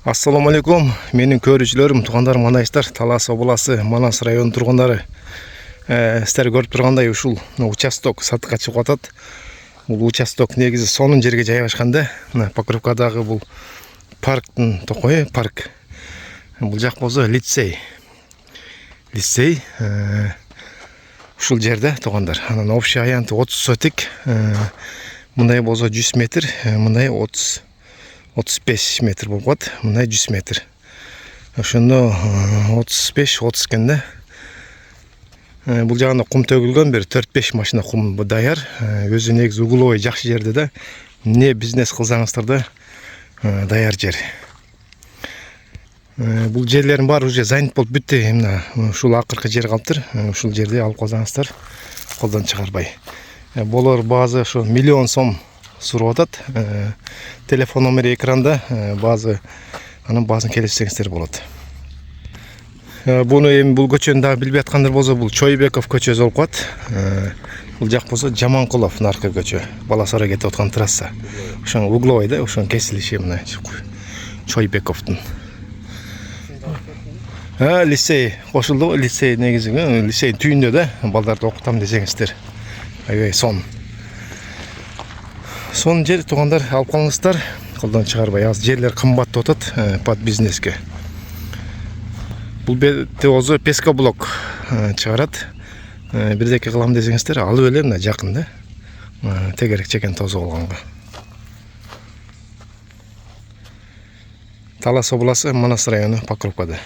Assalamu алейкум, менің көрүүчүлөрүм, туугандарым, манайыштар, Талас обласы, Манас району тургундары. Сіздер көрүп тургандай ушул участок сатыкка чыгып атат. Бул участок негизи сонун жерге жайгашкан. Покровкадагы бул парктын токою, парк. Бул жак болсо лицей. Лицей ушул жерде туугандар. Анан общий аянты 30 сотик. Мындай болсо 100 метр, мындай 35 метр болот, мындай 100 метр. Ошондо 35-30 экен да. Бул жагында кум төгүлгөн, бир 4-5 машина кум даяр. Өзү негизи угловой жакшы жерде да. Не бизнес кылсаңыздар да даяр жер. Бул жерлердин баары уже занят болуп бүттү. Мына ушул акыркы жер калыптыр. Ушул жерди алып калсаңыздар колдон чыгарбай. Болор баазы ошо миллион сом сурап атат. Телефон номери экранда, анын баазын келишсеңиздер болот. Буну эми бул көчөнү дагы билбей аткандар болсо, бул Чойбеков көчөсү болуп калат. Бул жак болсо Жаманкулов наркы көчө, Баласара кетип аткан трасса. Ошоң угловой да, ошоң кесилиши мына Чойбековдун. Лицей кошулду, лицей негизи, лицей түйүндө да, балдарды окутам десеңиздер. Аябай сон жер туугандар алып калыңыздар, колдон чыгарбай. Аз жерлер кымбаттап атат под бизнеске. Бул бетте болсо пескоблок чыгарат. Бирдеке кылам десеңиздер, алып эле, мына жакын да. Тегерек чекен тозу болгонго. Талас обласы, Манас району, Покровкада.